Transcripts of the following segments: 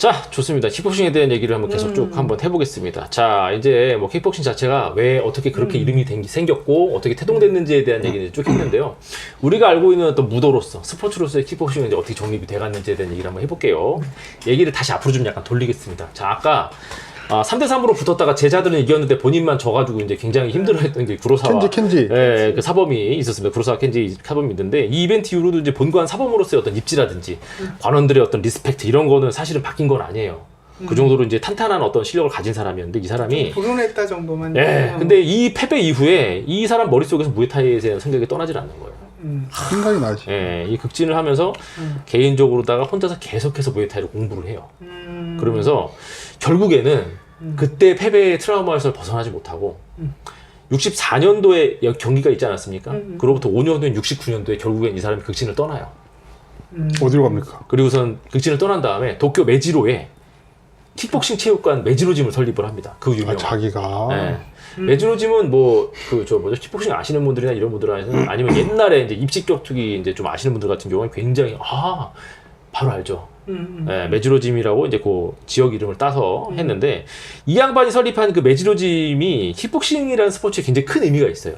자, 좋습니다. 킥복싱에 대한 얘기를 한번 계속 쭉 한번 해보겠습니다. 자, 이제 뭐 킥복싱 자체가 왜 어떻게 그렇게 이름이 생겼고 어떻게 태동됐는지에 대한 얘기를 쭉 했는데요. 우리가 알고 있는 어떤 무도로서 스포츠로서의 킥복싱이 이제 어떻게 정립이 돼갔는지에 대한 얘기를 한번 해볼게요. 얘기를 다시 앞으로 좀 약간 돌리겠습니다. 자, 아까 3대3으로 붙었다가 제자들은 이겼는데 본인만 져가지고 이제 굉장히 힘들어했던 게 구로사와 켄지. 예, 그 사범이 있었습니다. 구로사와 켄지 사범이 있는데 이 이벤트 이후로도 이제 본관 사범으로서의 어떤 입지라든지 관원들의 어떤 리스펙트 이런 거는 사실은 바뀐 건 아니에요. 그 정도로 이제 탄탄한 어떤 실력을 가진 사람이었는데 이 사람이 불운했다 정도만. 예, 근데 이 패배 이후에 이 사람 머릿속에서 무에타이에 대한 생각이 떠나질 않는 거예요. 생각이 나지. 예, 이 극진을 하면서 개인적으로다가 혼자서 계속해서 무에타이를 공부를 해요. 그러면서 결국에는 그때 패배의 트라우마에서 벗어나지 못하고 64년도에 경기가 있지 않았습니까? 그로부터 5년 후인 69년도에 결국엔 이 사람이 극진을 떠나요. 어디로 갑니까? 그리고선 극진을 떠난 다음에 도쿄 메지로에 킥복싱 체육관 메지로짐을 설립을 합니다. 그 유명한. 자기가. 네. 메지로짐은 킥복싱 아시는 분들이나 이런 분들은 아니면 옛날에 이제 입식격투기 이제 좀 아시는 분들 같은 경우는 굉장히 바로 알죠. 네, 메지로짐이라고 이제 그 지역 이름을 따서 했는데 이 양반이 설립한 그 메지로짐이 킥복싱이라는 스포츠에 굉장히 큰 의미가 있어요.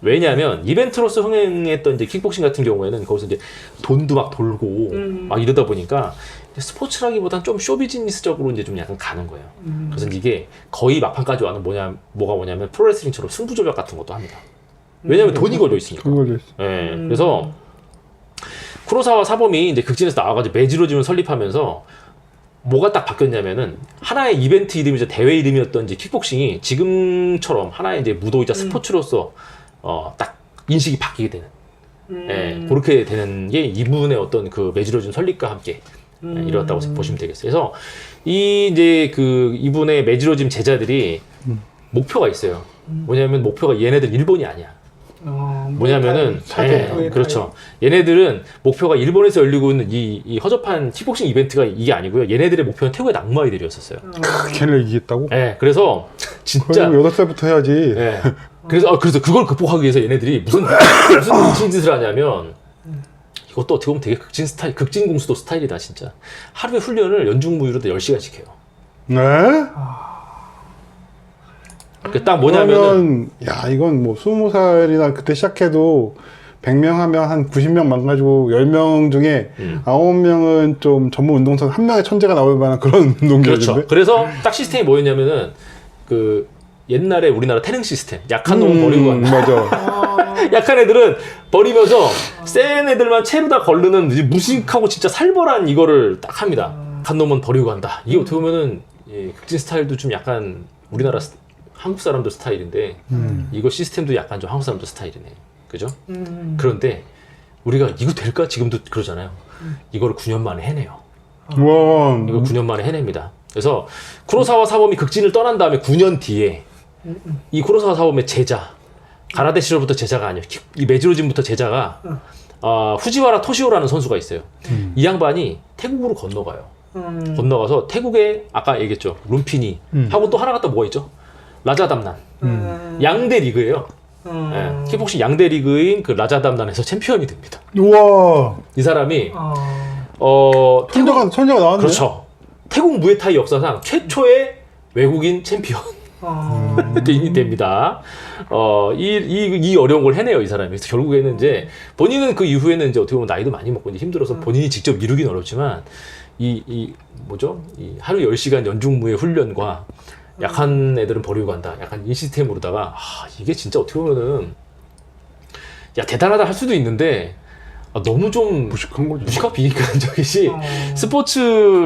왜냐하면 이벤트로서 흥행했던 이제 킥복싱 같은 경우에는 거기서 이제 돈도 막 돌고 막 이러다 보니까 스포츠라기보단 좀 쇼비즈니스적으로 이제 좀 약간 가는 거예요. 그래서 이게 거의 막판까지 와는 뭐가 뭐냐면 프로레슬링처럼 승부조작 같은 것도 합니다. 왜냐하면 돈이 걸려 있으니까. 돈 걸려 있어. 네, 그래서 쿠로사와 사범이 이제 극진에서 나와가지고 메지로짐을 설립하면서 뭐가 딱 바뀌었냐면은 하나의 이벤트 이름이자 대회 이름이었던 이제 킥복싱이 지금처럼 하나의 이제 무도이자 스포츠로서 딱 인식이 바뀌게 되는 그렇게 되는 게 이분의 어떤 그 메지로짐 설립과 함께 이루었다고 보시면 되겠어요. 그래서 이분의 메지로짐 제자들이 목표가 있어요. 뭐냐면 목표가 얘네들 일본이 아니야. 뭐냐면은 그렇죠. 얘네들은 목표가 일본에서 열리고 있는 이 허접한 킥복싱 이벤트가 이게 아니고요. 얘네들의 목표는 태국의 낙마이들이었었어요. 걔를 이기겠다고? 네, 그래서 진짜 8살부터 해야지. 네. 그래서 그걸 극복하기 위해서 얘네들이 무슨 미친 짓을 하냐면 이것도 어떻게 보면 되게 극진 공수도 스타일이다 진짜. 하루에 훈련을 연중무휴로 10시간씩 해요. 네? 딱 뭐냐면은 이건 뭐 20살이나 그때 시작해도 100명 하면 한 90명 망가지고 10명 중에 9명은 좀 전문 운동선 한 명의 천재가 나올 만한 그런 운동기였는데. 그렇죠. 그래서 딱 시스템이 뭐였냐면은 그 옛날에 우리나라 태릉 시스템. 약한 놈은 버리고 간다. 맞아. 약한 애들은 버리면서 센 애들만 채로다 걸르는 무식하고 진짜 살벌한 이거를 딱 합니다. 약한 놈은 버리고 간다. 이게 어떻게 보면은 극진 스타일도 좀 약간 우리나라 한국 사람들 스타일인데 이거 시스템도 약간 좀 한국 사람들 스타일이네. 그죠? 그런데 우리가 이거 될까? 지금도 그러잖아요. 이거를 9년 만에 해내요. 와. 이거 9년 만에 해냅니다. 그래서 쿠로사와 사범이 극진을 떠난 다음에 9년 뒤에 이 쿠로사와 사범의 제자, 가라데 시절부터 제자가 아니에요. 이 메지로짐부터 제자가 후지와라 토시오라는 선수가 있어요. 이 양반이 태국으로 건너가요. 건너가서 태국에 아까 얘기했죠. 룸피니 하고 또 하나 갖다 뭐가 있죠? 라자담난. 양대 리그예요. 킥복싱 양대 리그인 그 라자담난에서 챔피언이 됩니다. 우와. 이 사람이 천재가 나왔네. 그렇죠. 태국 무에타이 역사상 최초의 외국인 챔피언 이 됩니다. 이 어려운 걸 해내요, 이 사람이. 그래서 결국에는 이제 본인은 그 이후에는 이제 어떻게 보면 나이도 많이 먹고 이제 힘들어서 본인이 직접 이루긴 어렵지만 이 하루 10시간 연중무의 훈련과 약한 애들은 버리고 간다. 약간 이 시스템으로다가 이게 진짜 어떻게 보면은 대단하다 할 수도 있는데 너무 좀 무식한 거지. 무식하고 비인간적이지. 스포츠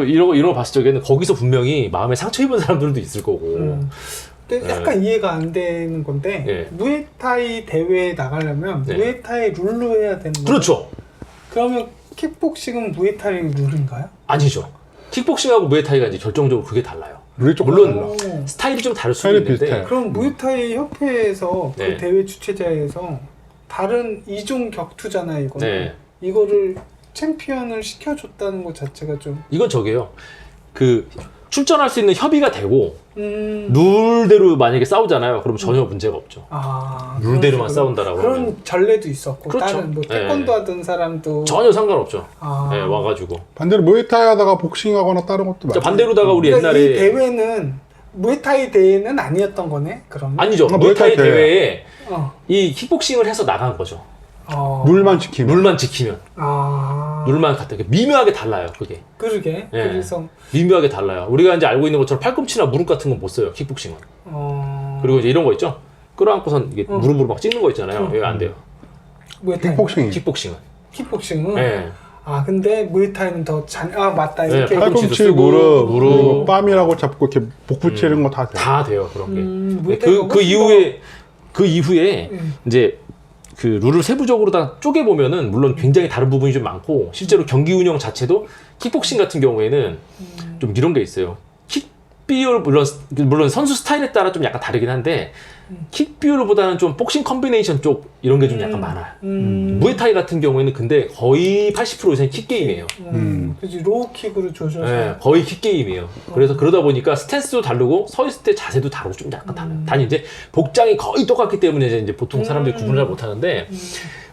이런 거 봤을 적에는 거기서 분명히 마음에 상처 입은 사람들도 있을 거고. 근데 약간 이해가 안 되는 건데 무에타이 대회에 나가려면 무에타이 룰로 해야 되는 거예요. 그렇죠. 그러면 킥복싱은 무에타이 룰인가요? 아니죠. 킥복싱하고 무에타이가 이제 결정적으로 그게 달라요. 물론 스타일이 좀 다를 수도 있는데 비슷해. 그럼 무에타이 협회에서 그 대회 주최자에서 다른 이종 격투잖아요, 이거는. 이거를 챔피언을 시켜줬다는 것 자체가 좀 이건 저게요. 그 출전할 수 있는 협의가 되고 룰대로 만약에 싸우잖아요. 그럼 전혀 문제가 없죠. 아, 룰대로만 싸운다라고 그런 하면 전례도 있었고 그렇죠. 다른 뭐 태권도 하던 사람도 전혀 상관없죠. 아. 네, 와가지고. 반대로 무에타이 하다가 복싱하거나 다른 것도 자, 많아요. 반대로다가 우리 그러니까 이 옛날에 대회는 무에타이 대회는 아니었던 거네. 그러면 아니죠. 아, 무에타이 무에타이 대회에 어. 이 킥복싱을 해서 나간 거죠. 룰만 지키면. 룰만 지키면. 아 룰만 같아. 미묘하게 달라요. 그게. 그러게 예. 그래서 미묘하게 달라요. 우리가 이제 알고 있는 것처럼 팔꿈치나 무릎 같은 건 못 써요. 킥복싱은. 그리고 이제 이런 거 있죠. 끌어안고선 이게 무릎으로 막 찍는 거 있잖아요. 이거 안 돼요. 무에타이 킥복싱이. 킥복싱은. 킥복싱은 예. 아 근데 무에타이는 더 아 맞다 네, 이렇게 팔꿈치도 팔꿈치, 쓰고, 무릎, 무릎. 그리고 뺨이라고 잡고 이렇게 복부 치는 거 다 돼. 다 돼요. 그런 게. 무에타이가 그 훨씬 이후에 이제 그 룰을 세부적으로 다 쪼개 보면은 물론 굉장히 다른 부분이 좀 많고 실제로 경기 운영 자체도 킥복싱 같은 경우에는 좀 이런 게 있어요. 킥 비율 물론 선수 스타일에 따라 좀 약간 다르긴 한데 킥 비율보다는 좀 복싱 컴비네이션 쪽 이런 게 좀 약간 많아요. 무에타이 같은 경우에는 근데 거의 80% 이상이 킥 게임이에요. 그지 로우킥으로 조져서 네, 거의 킥 게임이에요. 그래서 그러다 보니까 스탠스도 다르고 서 있을 때 자세도 다르고 좀 약간 달라요. 단 이제 복장이 거의 똑같기 때문에 이제 보통 사람들이 구분을 잘 못하는데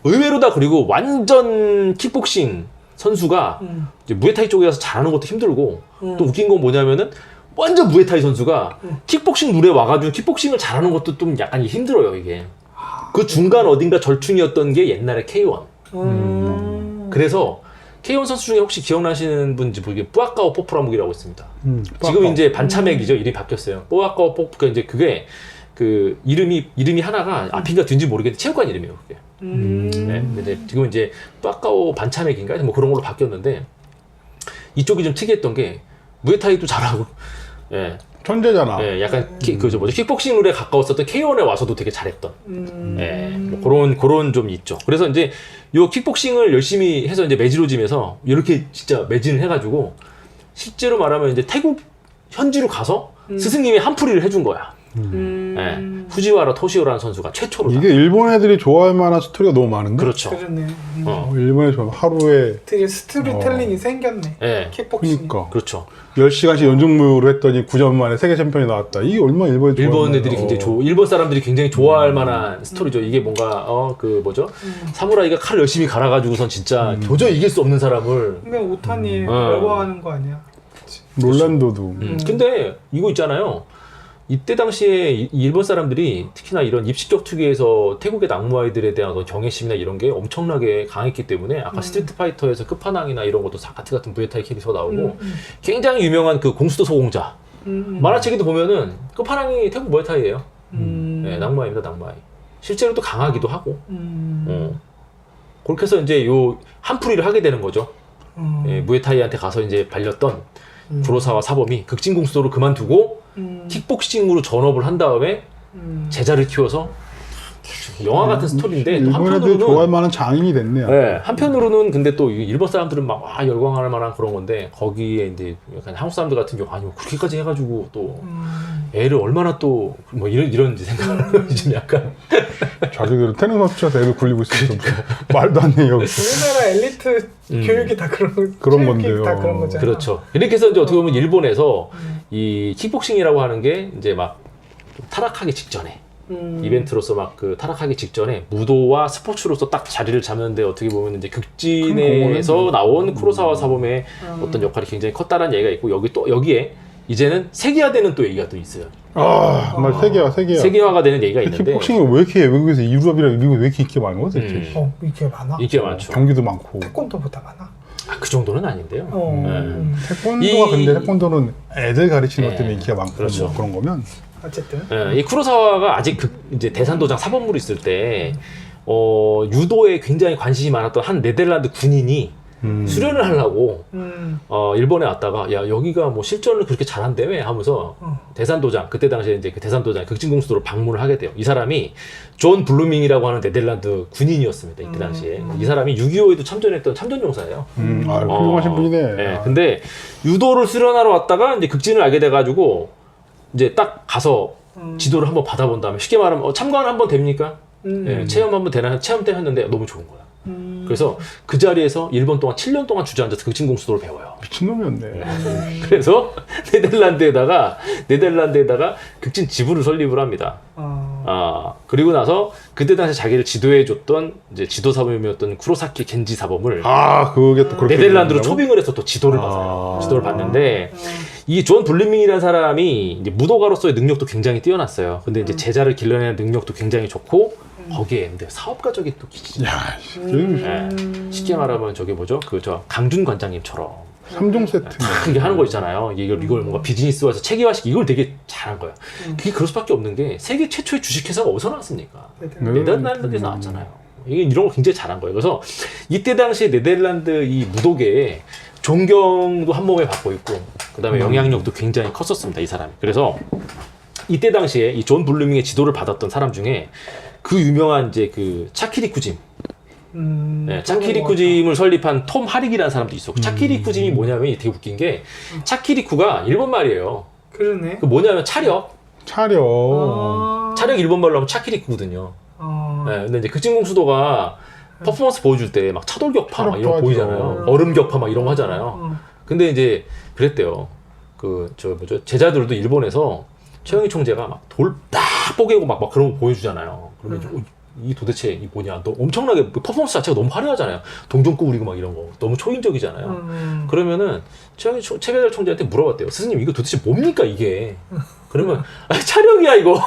의외로다. 그리고 완전 킥복싱 선수가 이제 무에타이 쪽에 가서 잘하는 것도 힘들고 또 웃긴 건 뭐냐면은 완전 무에타이 선수가 킥복싱 룰에 와가지고 킥복싱을 잘하는 것도 좀 약간 힘들어요. 이게 그 중간 어딘가 절충이었던 게 옛날에 K1. 그래서 K1 선수 중에 혹시 기억나시는 분인지 모르겠는데 뿌아까오 포프라묵이라고 있습니다. 지금 이제 반차맥이죠. 이름이 바뀌었어요. 뿌아까오 포프. 그러니까 이제 그게 그 이름이 하나가 앞인가 뒤인지 모르겠는데 체육관 이름이에요. 그게. 네, 근데 지금 이제 뿌아까오 반차맥인가 뭐 그런 걸로 바뀌었는데 이쪽이 좀 특이했던 게 무에타이도 잘하고, 예, 천재잖아. 예, 약간 킥복싱 룰에 가까웠었던 K1에 와서도 되게 잘했던, 예, 뭐 그런 좀 있죠. 그래서 이제 요 킥복싱을 열심히 해서 이제 매지로짐에서 이렇게 진짜 매진을 해가지고 실제로 말하면 이제 태국 현지로 가서 스승님이 한풀이를 해준 거야. 예, 후지와라 토시오라는 선수가 최초로. 이게 일본 애들이 좋아할 만한 스토리가 너무 많은데. 그렇죠. 그러네. 일본에 좋아하면 하루에 되게 스토리텔링이 생겼네. 예, 킥복싱. 그러니까 그렇죠. 10시간씩 연중무휴로 했더니 9년 만에 세계 챔피언이 나왔다. 이게 얼마나 일본 애들이 굉장히 일본 사람들이 굉장히 좋아할 만한 스토리죠. 이게 뭔가 그 뭐죠? 사무라이가 칼을 열심히 갈아가지고선 진짜 도저히 이길 수 없는 사람을. 그냥 오타니 외워하는 거 아니야? 롤란도도. 근데 이거 있잖아요. 이때 당시에 일본 사람들이 특히나 이런 입식격투기에서 태국의 낙무아이들에 대한 어떤 경외심이나 이런 게 엄청나게 강했기 때문에 아까 스트리트 파이터에서 끝판왕이나 이런 것도 같은 무에타이 캐릭터 나오고 굉장히 유명한 그 공수도 소공자 만화책에도 보면은 끝판왕이 태국 무에타이예요. 네, 낙무아입니다. 낙무아이. 실제로 또 강하기도 하고. 그렇게 해서 이제 요 한풀이를 하게 되는 거죠. 예, 무에타이한테 가서 이제 발렸던 구로사와 사범이 극진공수도를 그만두고 킥복싱으로 전업을 한 다음에 제자를 키워서 영화 같은 스토리인데 또 일본 애들이 한편으로는 좋아할 만한 장인이 됐네요. 네, 한편으로는 근데 또 일본 사람들은 막 열광할 만한 그런 건데 거기에 이제 약간 한국 사람들 같은 경우 아니 뭐 그렇게까지 해가지고 또 애를 얼마나 또 뭐 이런 생각을 좀 약간 자기들은 테니스 선수한테 애를 굴리고 있으면 말도 안 돼요. 우리나라 엘리트 교육이 다 그런 그런 교육이 건데요. 다 그런 거잖아. 그렇죠. 이렇게 해서 이제 어떻게 보면 일본에서 이 킥복싱이라고 하는 게 이제 막 타락하기 직전에 이벤트로서 막 그 타락하기 직전에 무도와 스포츠로서 딱 자리를 잡는데 어떻게 보면 이제 극진에서 나온 쿠로사와 사범의 어떤 역할이 굉장히 컸다라는 얘기가 있고 여기에 이제는 세계화되는 또 얘기가 또 있어요. 아, 정말 세계화. 세계화가 되는 얘기가 있는데 킥복싱이 왜 이렇게 외국에서 유럽이랑 미국에 왜 이렇게 인기가 많은 거지? 이게 많아? 인기가 많죠. 경기도 많고. 태권도보다 많아? 그 정도는 아닌데요. 태권도가 근데 태권도는 애들 가르치는 것 때문에 네. 인기가 많고 그렇죠. 뭐 그런 거면 어쨌든 이 쿠로사와가 아직 이제 대산도장 사범으로 있을 때 유도에 굉장히 관심이 많았던 한 네덜란드 군인이 수련을 하려고 일본에 왔다가 야 여기가 뭐 실전을 그렇게 잘한다며 하면서 대산도장 그때 당시에 이제 그 대산도장 극진공수도를 방문을 하게 돼요. 이 사람이 존 블루밍이라고 하는 네덜란드 군인이었습니다. 이때 당시에 이 사람이 6.25에도 참전했던 참전용사예요. 훌륭하신 분이네. 네, 근데 유도를 수련하러 왔다가 이제 극진을 알게 돼가지고 이제 딱 가서 지도를 한번 받아본 다음에 쉽게 말하면 참관 한번 됩니까? 네, 체험 한번 되나 체험 때 했는데 너무 좋은 거야. 그래서 그 자리에서 일본 동안 7년 동안 주저앉아서 극진공수도를 배워요. 미친놈이었네. 그래서 네덜란드에다가 극진 지부를 설립을 합니다. 그리고 나서 그때 당시 자기를 지도해줬던 이제 지도 사범이었던 쿠로사키 겐지 사범을 그게 또 그렇게 네덜란드로 되는구나. 초빙을 해서 또 지도를 받아요. 지도를 받는데 이 존 블루밍이라는 사람이 이제 무도가로서의 능력도 굉장히 뛰어났어요. 근데 이제 제자를 길러내는 능력도 굉장히 좋고 거기에 근데 사업가적인 또 기질. 야, 쉽게 말하면 저게 뭐죠? 그 저 강준 관장님처럼 3종 세트. 이게 하는 거 있잖아요. 이걸 뭔가 비즈니스화해서 체계화시키 이걸 되게 잘한 거예요. 그게 그럴 수밖에 없는 게 세계 최초의 주식회사가 어디서 나왔습니까? 네덜란드에서 나왔잖아요. 이게 이런 걸 굉장히 잘한 거예요. 그래서 이때 당시에 네덜란드 이 무도계에 존경도 한 몸에 받고 있고, 그 다음에 영향력도 굉장히 컸었습니다, 이 사람이. 그래서 이때 당시에 이 존 블루밍의 지도를 받았던 사람 중에 그 유명한 이제 그 차키리쿠짐, 차키리쿠짐을 설립한 톰 하릭이라는 사람도 있었고, 차키리쿠짐이 뭐냐면 되게 웃긴 게 차키리쿠가 일본 말이에요. 그러네. 그 뭐냐면 차력 일본말로 하면 차키리쿠거든요. 근데 이제 극진공수도가 퍼포먼스 보여줄 때 막 차돌 격파 막 이런 거 보이잖아요. 얼음 격파 막 이런 거 하잖아요. 근데 이제 그랬대요. 그 제자들도 일본에서 최영희 총재가 막 돌 딱 뽀개고 막 그런 거 보여주잖아요. 그러면 이 도대체 이 뭐냐? 너 엄청나게 퍼포먼스 자체가 너무 화려하잖아요. 동전구 우리고 막 이런 거 너무 초인적이잖아요. 그러면은 최영희 최배달 총재한테 물어봤대요. 스승님 이거 도대체 뭡니까 이게? 그러면 차력이야 이거.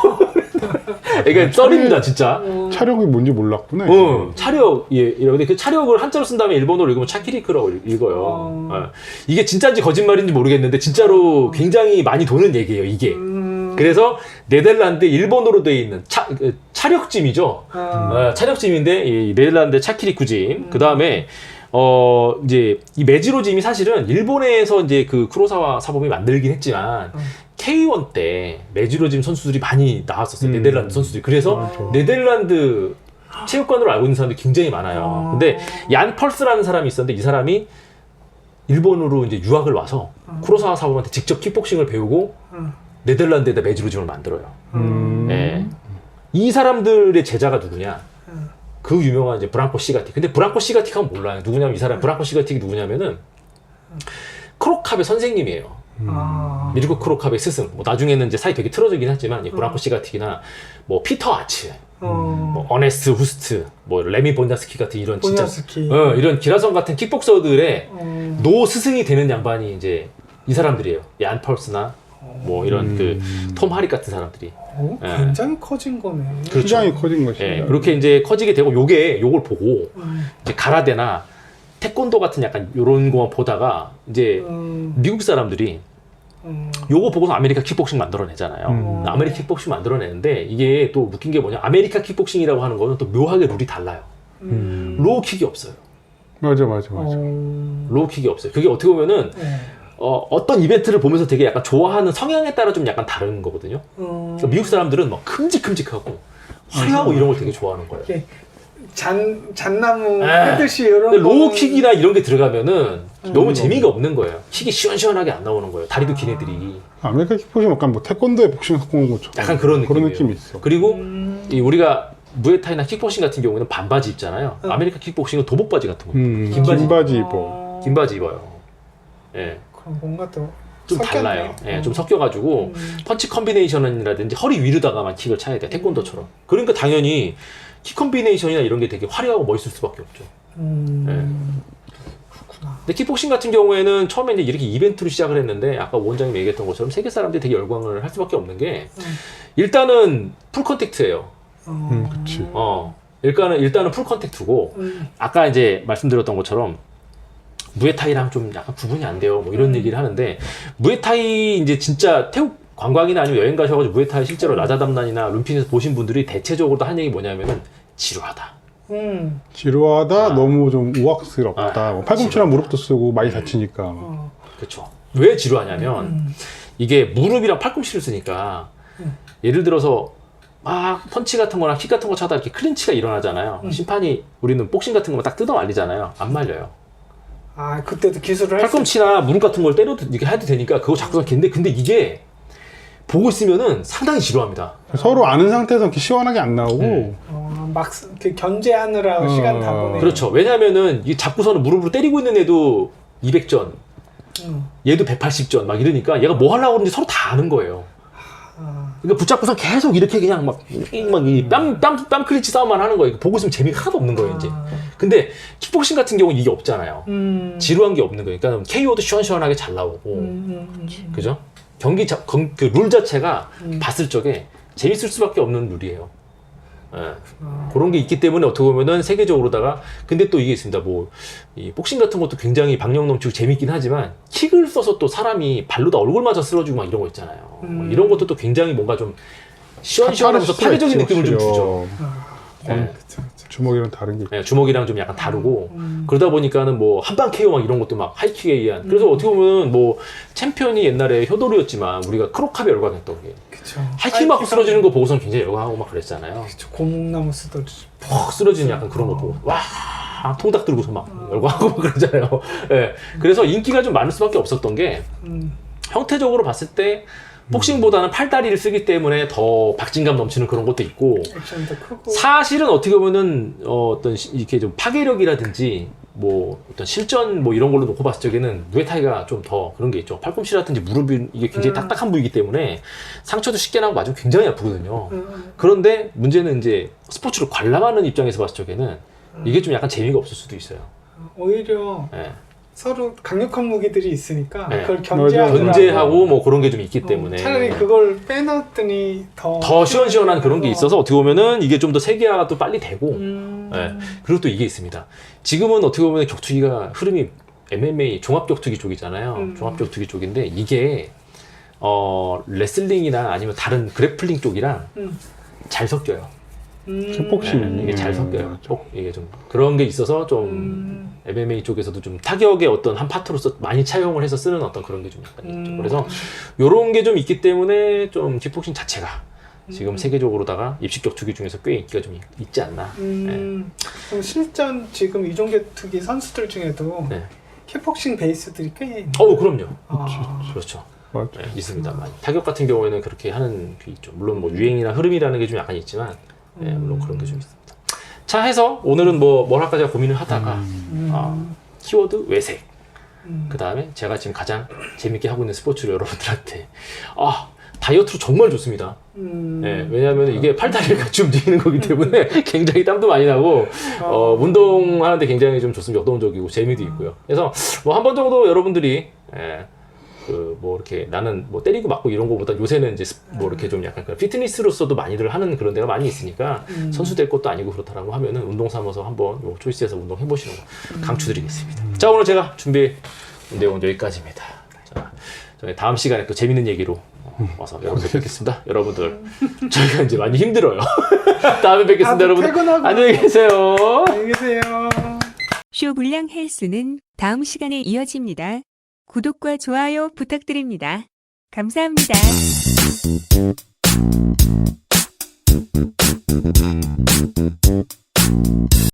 그러니까 썰입니다 진짜. 차력이 뭔지 몰랐구나. 차력. 근데 그 차력을 한자로 쓴 다음에 일본어로 읽으면 차키리크라고 읽어요. 이게 진짜인지 거짓말인지 모르겠는데 진짜로 굉장히 많이 도는 얘기예요 이게. 그래서 네덜란드 일본어로 되어 있는 차력짐이죠. 차력짐인데 이 네덜란드 차키리쿠짐. 그 다음에 이제 이 메지로짐이 사실은 일본에서 이제 그 쿠로사와 사범이 만들긴 했지만 K1 때 메지로짐 선수들이 많이 나왔었어요. 네덜란드 선수들이. 그래서 네덜란드 체육관으로 알고 있는 사람들이 굉장히 많아요. 근데 얀 펄스라는 사람이 있었는데 이 사람이 일본으로 이제 유학을 와서 쿠로사와 사범한테 직접 킥복싱을 배우고 네덜란드에다 메지로짐을 만들어요. 이 사람들의 제자가 누구냐? 그 유명한 이제 브랑코 시가틱. 근데 브랑코 시가틱 하면 몰라요. 누구냐면 이 사람 브랑코 시가틱이 누구냐면은 크로캅의 선생님이에요. 미르코 크로캅의 스승. 뭐 나중에는 이제 사이 되게 틀어지긴 했지만 이 브랑코 시가틱이나 뭐 피터 아츠, 뭐 어네스트 후스트, 뭐 레미 본자스키 같은 이런 진짜 이런 기라성 같은 킥복서들의 노 스승이 되는 양반이 이제 이 사람들이에요. 얀 펄스나 뭐 이런 그 톰 하릭 같은 사람들이. 굉장히 커진 거네. 그렇죠. 시장이 커진 것이죠. 그렇게 이제 커지게 되고 요걸 보고 이제 가라데나 태권도 같은 약간 요런 거 보다가 이제 미국 사람들이 요거 보고서 아메리카 킥복싱 만들어내잖아요. 아메리카 킥복싱 만들어내는데 이게 또 웃긴 게 뭐냐? 아메리카 킥복싱이라고 하는 거는 또 묘하게 룰이 달라요. 로우킥이 없어요. 맞아. 로우킥이 없어요. 그게 어떻게 보면은 어떤 이벤트를 보면서 되게 약간 좋아하는 성향에 따라 좀 약간 다른 거거든요. 그러니까 미국 사람들은 막 큼직큼직하고 화려하고 이런 걸 되게 좋아하는 거예요. 잣나무 헤드시 이런 로우킥이나 이런 게 들어가면은 너무 재미가 없는 거예요. 킥이 시원시원하게 안 나오는 거예요. 다리도 긴 애들이. 아메리카 킥복싱 약간 뭐 태권도에 복싱 섞어 놓은 것처럼 약간 그런 느낌이 있어. 그리고 이 우리가 무에타이나 킥복싱 같은 경우는 반바지 입잖아요. 아메리카 킥복싱은 도복바지 같은 거. 긴 바지 입어. 긴 바지 입어요. 그럼 뭔가 또 좀 달라요. 좀 섞여가지고 펀치 컨비네이션이라든지 허리 위로다가만 킥을 차야 돼요. 태권도처럼. 그러니까 당연히 킥 컨비네이션이나 이런 게 되게 화려하고 멋있을 수밖에 없죠. 그렇구나. 근데 킥복싱 같은 경우에는 처음에 이제 이렇게 이벤트로 시작을 했는데 아까 원장님이 얘기했던 것처럼 세계 사람들이 되게 열광을 할 수밖에 없는 게 일단은 풀 컨택트예요. 그치. 일단은 풀 컨택트고 아까 이제 말씀드렸던 것처럼 무에타이랑 좀 약간 구분이 안 돼요. 뭐 이런 얘기를 하는데 무에타이 이제 진짜 태국 관광이나 아니면 여행 가셔가지고 무에타이 실제로 라자담란이나 룸핀에서 보신 분들이 대체적으로 한 얘기 뭐냐면은 지루하다. 지루하다. 너무 좀 우악스럽다. 뭐 팔꿈치랑 무릎도 쓰고 많이 다치니까. 그렇죠. 왜 지루하냐면 이게 무릎이랑 팔꿈치를 쓰니까 예를 들어서 막 펀치 같은 거나 킥 같은 거 차다 이렇게 클린치가 일어나잖아요. 심판이 우리는 복싱 같은 거만 딱 뜯어 말리잖아요. 안 말려요. 그때도 기술을 팔꿈치나 무릎 같은 걸 때려도 이렇게 해도 되니까 그거 자꾸 근데 이게 보고 있으면은 상당히 지루합니다. 서로 아는 상태에서 이렇게 시원하게 안 나오고 막 견제하느라 시간 다 보내. 그렇죠. 왜냐면은 이 잡고서는 무릎으로 때리고 있는 애도 200전, 얘도 180전 막 이러니까 얘가 뭐 하려고 그러는지 서로 다 아는 거예요. 그러니까 붙잡고서 계속 이렇게 그냥 뺨 클린치 싸움만 하는 거예요. 보고 있으면 재미가 하나도 없는 거예요, 이제. 근데 킥복싱 같은 경우는 이게 없잖아요. 지루한 게 없는 거예요. 그러니까 KO도 시원시원하게 잘 나오고, 그죠? 그 룰 자체가 봤을 적에 재밌을 수밖에 없는 룰이에요. 예. 그런 게 있기 때문에 어떻게 보면은 세계적으로다가 근데 또 이게 있습니다. 뭐 이 복싱 같은 것도 굉장히 박력 넘치고 재밌긴 하지만 킥을 써서 또 사람이 발로다 얼굴 맞아 쓰러지고 막 이런 거 있잖아요. 뭐 이런 것도 또 굉장히 뭔가 좀 시원시원하면서 파괴적인 느낌을 좀 주죠. 네. 주먹이랑 다른 게. 네, 주먹이랑 좀 약간 다르고 그러다 보니까는 뭐 한방 KO 막 이런 것도 막 하이킥에 의한 그래서 어떻게 보면 뭐 챔피언이 옛날에 효도리였지만 우리가 크로캅이 열광했던 게 하이킥 맞고 쓰러지는 거 보고선 굉장히 열광하고 막 그랬잖아요. 그쵸. 고목나무 쓰러지. 퍽 쓰러지는 약간 그런 거 보고 와 통닭 들고서 막 열광하고 막 그러잖아요. 네. 그래서 인기가 좀 많을 수밖에 없었던 게 형태적으로 봤을 때 복싱보다는 팔다리를 쓰기 때문에 더 박진감 넘치는 그런 것도 있고 액션도 크고. 사실은 어떻게 보면은 어떤 이렇게 좀 파괴력이라든지 뭐 어떤 실전 뭐 이런 걸로 놓고 봤을 적에는 무에타이가 좀 더 그런 게 있죠. 팔꿈치라든지 무릎이 이게 굉장히 딱딱한 부위이기 때문에 상처도 쉽게 나고 맞으면 굉장히 아프거든요. 그런데 문제는 이제 스포츠를 관람하는 입장에서 봤을 적에는 이게 좀 약간 재미가 없을 수도 있어요. 오히려 네. 서로 강력한 무기들이 있으니까 네. 그걸 견제하고 견제하고 뭐 그런 게 좀 있기 때문에 차라리 그걸 빼놨더니 더 시원시원한 그런 게 있어서 어떻게 보면은 이게 좀 더 세계화가 또 빨리 되고 네. 그리고 또 이게 있습니다. 지금은 어떻게 보면 격투기가 흐름이 MMA 종합격투기 쪽이잖아요. 종합격투기 쪽인데 이게 레슬링이나 아니면 다른 그래플링 쪽이랑 잘 섞여요. 킥복싱. 이게 잘 섞여요. 이게 좀 그런 게 있어서 좀 MMA 쪽에서도 좀 타격의 어떤 한 파트로서 많이 차용을 해서 쓰는 어떤 그런 게 좀 약간 있죠. 그래서 요런 게 좀 있기 때문에 좀 킥복싱 자체가 지금 세계적으로다가 입식격투기 중에서 꽤 인기가 좀 있지 않나. 그럼 실전 지금 이종격투기 선수들 중에도 네. 킥복싱 베이스들이 꽤 있나요? 그럼요. 그렇죠. 맞아. 네, 있습니다. 많이. 타격 같은 경우에는 그렇게 하는 게 있죠. 물론 뭐 유행이나 흐름이라는 게 좀 약간 있지만, 네, 물론 그런 게 좀 있습니다. 자, 해서 오늘은 뭘 할까 제가 고민을 하다가, 키워드 외색. 그 다음에 제가 지금 가장 재밌게 하고 있는 스포츠를 여러분들한테, 다이어트로 정말 좋습니다. 네, 왜냐하면 이게 팔다리를 같이 움직이는 거기 때문에 굉장히 땀도 많이 나고, 운동하는데 굉장히 좀 좋습니다. 역동적이고 재미도 있고요. 그래서 뭐 한 번 정도 여러분들이, 뭐 이렇게 나는 뭐 때리고 맞고 이런 거보다 요새는 이제 뭐 이렇게 좀 약간 피트니스로서도 많이들 하는 그런 데가 많이 있으니까 선수 될 것도 아니고 그렇다라고 하면은 운동 삼아서 한번 요 초이스에서 운동 해보시는 거 강추드리겠습니다. 자, 오늘 제가 준비한 내용은 여기까지입니다. 자, 저희 다음 시간에 또 재밌는 얘기로 와서 여러분들 뵙겠습니다. 여러분들 저희가 이제 많이 힘들어요. 다음에 뵙겠습니다. 여러분 안녕히 계세요. 안녕히 계세요. 쇼불량 헬스는 다음 시간에 이어집니다. 구독과 좋아요 부탁드립니다. 감사합니다.